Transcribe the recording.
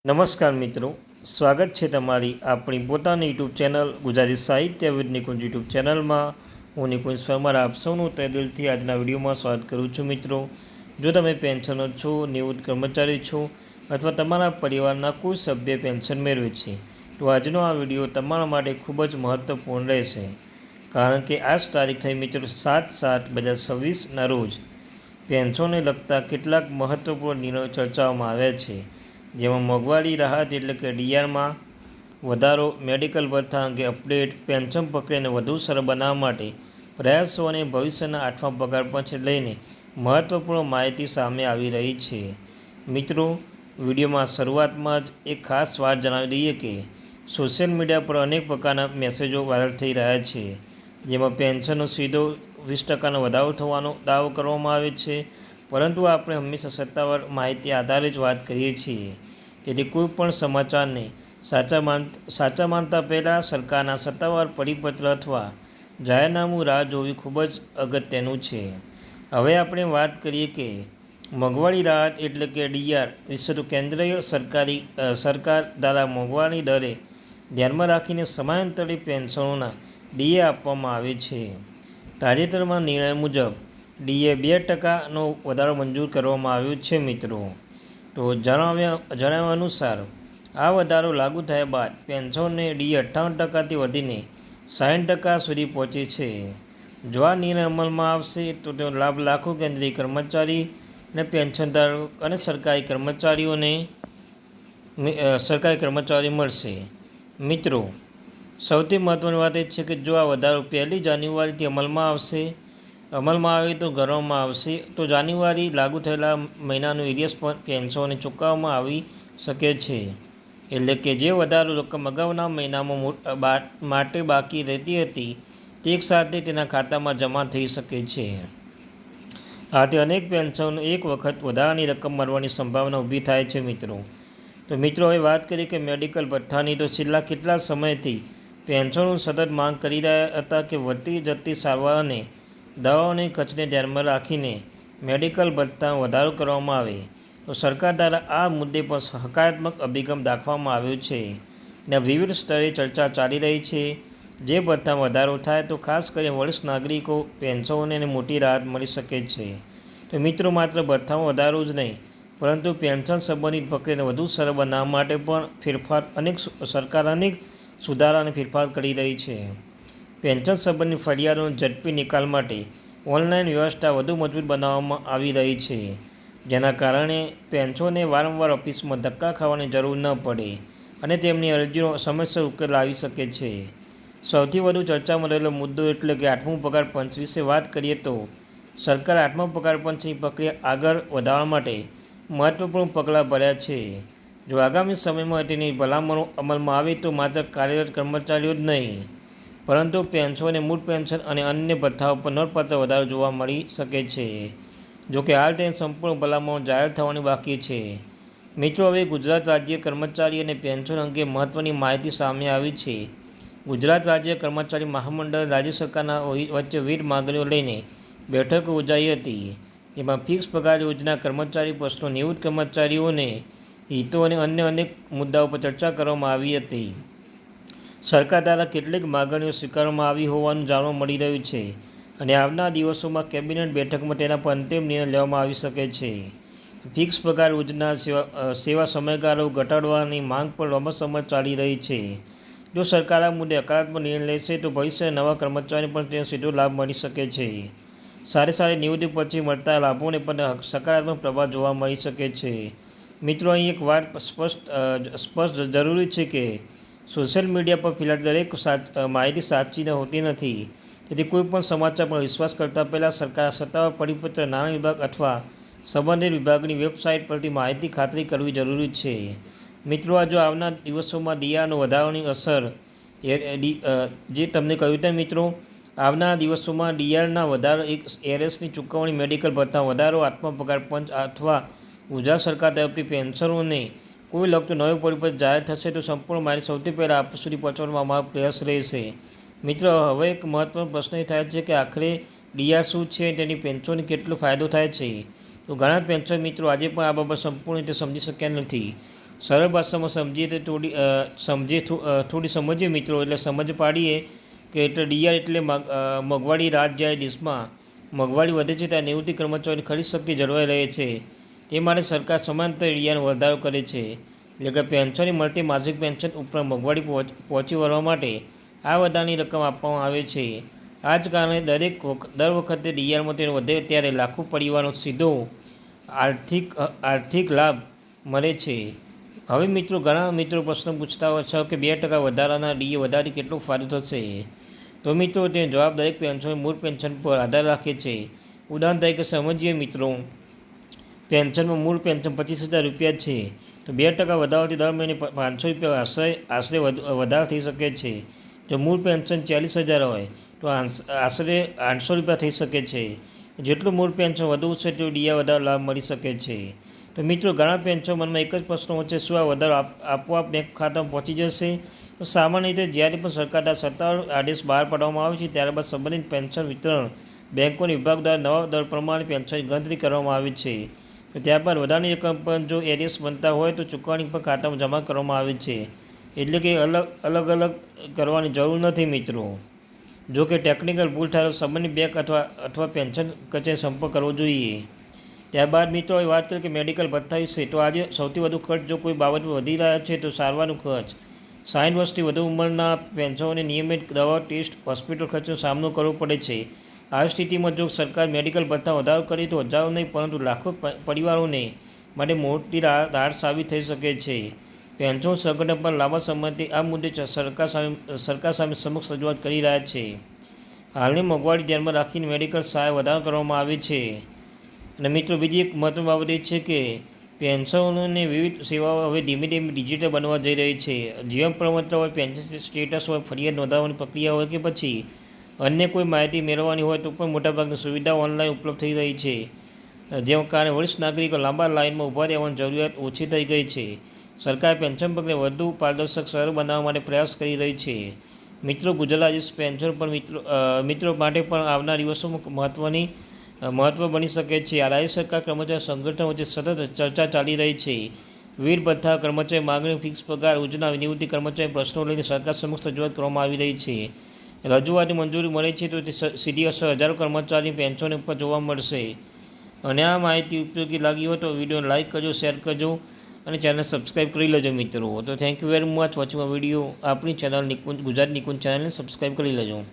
નમસ્કાર મિત્રો, સ્વાગત છે તમારી આપણી પોતાની યુટ્યુબ ચેનલ ગુજરાતી સાહિત્ય વિદ નિકુંજ યુટ્યુબ ચેનલમાં. હું નિકુંજ પરમાર આપ સૌનું તહે દિલથી આજના વિડીયોમાં સ્વાગત કરું છું. મિત્રો, જો તમે પેન્શનર છો, નિવૃત્ત કર્મચારી છો અથવા તમારા પરિવારના કોઈ સભ્ય પેન્શન મેળવે છે તો આજનો આ વિડીયો તમારા માટે ખૂબ જ મહત્ત્વપૂર્ણ રહેશે. કારણ કે આજ તારીખ થઈ મિત્રો 7/7/2026ના રોજ પેન્શનને લગતા કેટલાક મહત્ત્વપૂર્ણ નિર્ણયો ચર્ચાવામાં આવ્યા છે, જેમાં મોંઘવારી રાહત એટલે કે ડીઆરમાં વધારો, મેડિકલ ભથ્થા અંગે અપડેટ, પેન્શન પ્રક્રિયાને વધુ સરળ બનાવવા માટે પ્રયાસો અને ભવિષ્યના 8મા પગાર પંચને લઈને મહત્ત્વપૂર્ણ માહિતી સામે આવી રહી છે. મિત્રો, વિડીયોમાં શરૂઆતમાં જ એક ખાસ વાત જણાવી દઈએ કે સોશિયલ મીડિયા પર અનેક પ્રકારના મેસેજો વાયરલ થઈ રહ્યા છે, જેમાં પેન્શનનો સીધો 20% વધારો થવાનો દાવો કરવામાં આવે છે. પરંતુ આપણે હંમેશા સત્તાવાર માહિતી આધારે જ વાત કરીએ છીએ, તેથી કોઈ પણ સમાચારને સાચા માનતા પહેલાં સરકારના સત્તાવાર પરિપત્ર અથવા જાહેરનામું રાહ જોવી ખૂબ જ અગત્યનું છે. હવે આપણે વાત કરીએ કે મોંઘવારી રાહત એટલે કે ડીઆર વિશે. તો કેન્દ્રીય સરકાર દ્વારા મોંઘવારી દરે ધ્યાનમાં રાખીને સમયાંતરે પેન્શનોના ડીએ આપવામાં આવે છે. તાજેતરમાં નિર્ણય મુજબ ડીએ 2%નો વધારો મંજૂર કરવામાં આવ્યો છે. મિત્રો, તો જણાવ્યા અનુસાર આ વધારો લાગુ થયા બાદ પેન્શનને ડીએ 58%થી વધીને 60% સુધી પહોંચે છે. જો આ નિર્ણય અમલમાં આવશે તો તેનો લાભ લાખો કેન્દ્રીય કર્મચારી અને પેન્શનધારકો અને સરકારી કર્મચારીઓ મળશે. મિત્રો, સૌથી મહત્ત્વની વાત એ છે કે જો આ વધારો 1 જાન્યુઆરીથી અમલમાં આવે તો ગણવામાં આવશે, તો જાન્યુઆરી લાગુ થયેલા મહિનાનું એરિયસ પેન્શનને ચૂકવવામાં આવી શકે છે. એટલે કે જે વધારો રકમ અગાઉના મહિનામાં માટે બાકી રહેતી હતી તે એકસાથે તેના ખાતામાં જમા થઈ શકે છે. આથી અનેક પેન્શનનો એક વખત વધારાની રકમ મળવાની સંભાવના ઊભી થાય છે. મિત્રો, હવે વાત કરીએ કે મેડિકલ ભથ્થાની. તો છેલ્લા કેટલા સમયથી પેન્શનરો સતત માંગ કરી રહ્યા હતા કે વધતી જતી સારવાર અને દવાઓની ખર્ચને ધ્યાનમાં રાખીને મેડિકલ ભથ્થામાં વધારો કરવામાં આવે. તો સરકાર દ્વારા આ મુદ્દે પર હકારાત્મક અભિગમ દાખવવામાં આવ્યો છે અને વિવિધ સ્તરે ચર્ચા ચાલી રહી છે. જે ભથ્થામાં વધારો થાય તો ખાસ કરીને વરિષ્ઠ નાગરિકો પેન્શનરોને મોટી રાહત મળી શકે છે. તો મિત્રો, માત્ર ભથ્થામાં વધારો જ નહીં પરંતુ પેન્શન સંબંધિત પ્રક્રિયાને વધુ સરળ બનાવવા માટે પણ સરકાર અનેક સુધારા અને ફેરફાર કરી રહી છે. પેન્શન સંબંધિત ફરિયાદોનો ઝડપી નિકાલ માટે ઓનલાઈન વ્યવસ્થા વધુ મજબૂત બનાવવામાં આવી રહી છે, જેના કારણે પેન્શનરોને વારંવાર ઓફિસમાં ધક્કા ખાવાની જરૂર ન પડે અને તેમની અરજીનો સમયસર ઉકેલ આવી શકે છે. સૌથી વધુ ચર્ચામાં રહેલો મુદ્દો એટલે કે 8મું પગાર પંચ વિશે વાત કરીએ તો સરકારે 8મા પગાર પંચની પ્રક્રિયા આગળ વધારવા માટે મહત્ત્વપૂર્ણ પગલાં ભર્યા છે. જો આગામી સમયમાં તેની ભલામણો અમલમાં આવે તો માત્ર કાર્યરત કર્મચારીઓ જ નહીં પરંતુ પેન્શનરોને મૂળ પેન્શન અને અન્ય ભથ્થાઓ પર નોંધપાત્ર વધારો જોવા મળી શકે છે. જોકે હાલ તેની સંપૂર્ણ ભલામણો જાહેર થવાની બાકી છે. મિત્રો, હવે ગુજરાત રાજ્ય કર્મચારી અને પેન્શન અંગે મહત્ત્વની માહિતી સામે આવી છે. ગુજરાત રાજ્ય કર્મચારી મહામંડળ રાજ્ય સરકારના વચ્ચે વિવિધ માંગણીઓ લઈને બેઠકો યોજાઈ હતી, જેમાં ફિક્સ પગાર યોજના, કર્મચારી પ્રશ્નો, નિવૃત્ત કર્મચારીઓને હિતો અને અન્ય અનેક મુદ્દાઓ પર ચર્ચા કરવામાં આવી હતી. સરકાર દ્વારા કેટલીક માંગણીઓ સ્વીકારવામાં આવી હોવાનું જાણવા મળી રહ્યું છે અને આવનાર દિવસોમાં કેબિનેટ બેઠકમાં તેના પર અંતિમ નિર્ણય લેવામાં આવી શકે છે. ફિક્સ પગાર યોજના સેવા સમયગાળો ઘટાડવાની માંગ પણ લાંબા સમય ચાલી રહી છે. જો સરકાર આ મુદ્દે હકારાત્મક નિર્ણય લેશે તો ભવિષ્યના નવા કર્મચારીને પણ તેનો સીધો લાભ મળી શકે છે. સાથે નિવૃત્તિ પછી મળતા લાભોને પણ સકારાત્મક પ્રભાવ જોવા મળી શકે છે. મિત્રો, અહીં એક વાત સ્પષ્ટ જરૂરી છે કે સોશિયલ મીડિયા પર ફેલાતી દરેક માહિતી સાચી હોતી નથી. તેથી કોઈ પણ સમાચાર પર વિશ્વાસ કરતા પહેલાં સરકારના સત્તાવાર પરિપત્ર, નાણાં વિભાગ અથવા સંબંધિત વિભાગની વેબસાઇટ પરથી માહિતીની ખાતરી કરવી જરૂરી છે. મિત્રો, જો આવનાર દિવસોમાં ડીઆરનો વધારાની અસર જે તમને કહ્યું તેમ મિત્રો, આવનાર દિવસોમાં ડીઆરના વધારો, એરિયસની ચૂકવણી, મેડિકલ ભથ્થામાં વધારો, 8મા પગાર પંચ અથવા ગુજરાત સરકાર તરફથી પેન્શનરોને કોઈ લગતું નવું પરિપત્ર જાહેર થશે તો સંપૂર્ણ માહિતી સૌથી પહેલાં આપ સુધી પહોંચાડવાનો અમારો પ્રયાસ રહેશે. મિત્રો, હવે એક મહત્ત્વનો પ્રશ્ન એ થાય છે કે આખરે ડીઆર શું છે, તેની પેન્શનને કેટલો ફાયદો થાય છે. તો ઘણા પેન્શન મિત્રો આજે પણ આ બાબત સંપૂર્ણ રીતે સમજી શક્યા નથી. સરળ ભાષામાં સમજીએ તો થોડી સમજીએ મિત્રો, એટલે સમજ પાડીએ કે એટલે ડીઆર એટલે મોંઘવારી રાત જાય દેશમાં મોંઘવારી વધે છે ત્યાં નિવૃત્તિ કર્મચારીઓની ખરીદ શક્તિ જળવાઈ રહે છે, તે માટે સરકાર સમાંતર ડીઆરનો વધારો કરે છે. એટલે કે પેન્શનની મળતી માસિક પેન્શન ઉપરાંત મોંઘવારી પહોંચી વળવા માટે આ વધારાની રકમ આપવામાં આવે છે. આ જ કારણે દર વખતે ડીઆરમાં તેનો વધે ત્યારે લાખો પરિવારનો સીધો આર્થિક લાભ મળે છે. હવે મિત્રો ઘણા મિત્રો પ્રશ્ન પૂછતા હોય છે કે 2% વધારાના ડીએ વધારી કેટલો ફાયદો થશે? તો મિત્રો તેનો જવાબ દરેક પેન્શન મૂળ પેન્શન પર આધાર રાખે છે. ઉદાહરણ તરીકે સમજીએ મિત્રો, પેન્શનમાં મૂળ પેન્શન 25,000 રૂપિયા છે, તો 2% વધારવાથી દર મહિને 500 રૂપિયા આશરે વધારો થઈ શકે છે. જો મૂળ પેન્શન 40,000 હોય તો આશરે 800 રૂપિયા થઈ શકે છે. જેટલું મૂળ પેન્શન વધુ છે તેટલું ડીઆર વધારો લાભ મળી શકે છે. તો મિત્રો ઘણા પેન્શન મનમાં એક જ પ્રશ્ન હોય છે, શું આ વધારો આપોઆપ બેંક ખાતામાં પહોંચી જશે? તો સામાન્ય રીતે જ્યારે પણ સરકાર દ્વારા સત્તાવાર આદેશ બહાર પાડવામાં આવે છે ત્યારબાદ સંબંધિત પેન્શન વિતરણ બેંકોના વિભાગ દ્વારા નવા દર પ્રમાણે પેન્શનની ગણતરી કરવામાં આવે છે. તો ત્યારબાદ વધારાની રકમ પણ જો એરિયસ બનતા હોય તો ચૂકવણી પણ ખાતામાં જમા કરવામાં આવે છે. એટલે કે અલગ કરવાની જરૂર નથી મિત્રો. જો કે ટેકનિકલ ભૂલ થાય તો સંબંધિત બેંક અથવા પેન્શન કચેરી સંપર્ક કરવો જોઈએ. ત્યારબાદ મિત્રો વાત કરીએ કે મેડિકલ ભથ્થા વિશે, તો આજે સૌથી વધુ ખર્ચ જો કોઈ બાબત વધી રહ્યા છે તો સારવારનો ખર્ચ. 60 વર્ષથી વધુ ઉંમરના પેન્શનોને નિયમિત દવા, ટેસ્ટ, હોસ્પિટલ ખર્ચનો સામનો કરવો પડે છે. આવી સ્થિતિમાં જો સરકાર મેડિકલ ભથ્થા વધારો કરે તો હજારો નહીં પરંતુ લાખો પરિવારોને માટે મોટી રાહત સાબિત થઈ શકે છે. પેન્શન સંગઠન પણ લાંબા સમયથી આ મુદ્દે સરકાર સામે સમક્ષ રજૂઆત કરી રહ્યા છે. હાલની મોંઘવારી ધ્યાનમાં રાખીને મેડિકલ સહાય વધારો કરવામાં આવે છે. અને મિત્રો બીજી એક મહત્વની બાબત એ છે કે પેન્શનોની વિવિધ સેવાઓ હવે ધીમે ધીમે ડિજિટલ બનવા જઈ રહી છે. જીવન પ્રમાણપત્ર હોય, પેન્શન સ્ટેટસ હોય, ફરિયાદ નોંધાવવાની પ્રક્રિયા હોય કે પછી અન્ય કોઈ માહિતી મેળવવાની હોય તો પણ મોટાભાગની સુવિધાઓ ઓનલાઈન ઉપલબ્ધ થઈ રહી છે. જેના કારણે વરિષ્ઠ નાગરિકો લાંબા લાઇનમાં ઊભા રહેવાની જરૂરિયાત ઓછી થઈ ગઈ છે. સરકાર પેન્શન પ્રક્રિયા વધુ પારદર્શક, સરળ બનાવવા માટે પ્રયાસ કરી રહી છે. મિત્રો ગુજરાત પેન્શન પણ મિત્રો માટે પણ આવનાર દિવસોમાં મહત્વ બની શકે છે. આ રાજ્ય સરકાર કર્મચારી સંગઠન વચ્ચે સતત ચર્ચા ચાલી રહી છે. વિવિધ ભથ્થા, કર્મચારી માગણી, ફિક્સ પગાર યોજના, નિવૃત્તિ કર્મચારી પ્રશ્નો લઈને સરકાર સમક્ષ રજૂઆત કરવામાં આવી રહી છે. રજૂઆતની મંજૂરી મળે છે તો તે સીધી અસર હજારો કર્મચારીની પેન્શન ઉપર જોવા મળશે. અને આ માહિતી ઉપયોગી લાગી હોય તો વિડીયોને લાઇક કરજો, શેર કરજો અને ચેનલ સબસ્ક્રાઈબ કરી લેજો મિત્રો. તો thank you very much watching a video. આપણી ચેનલ ગુજરાત નિકુંજ ચેનલને સબસ્ક્રાઈબ કરી લેજો.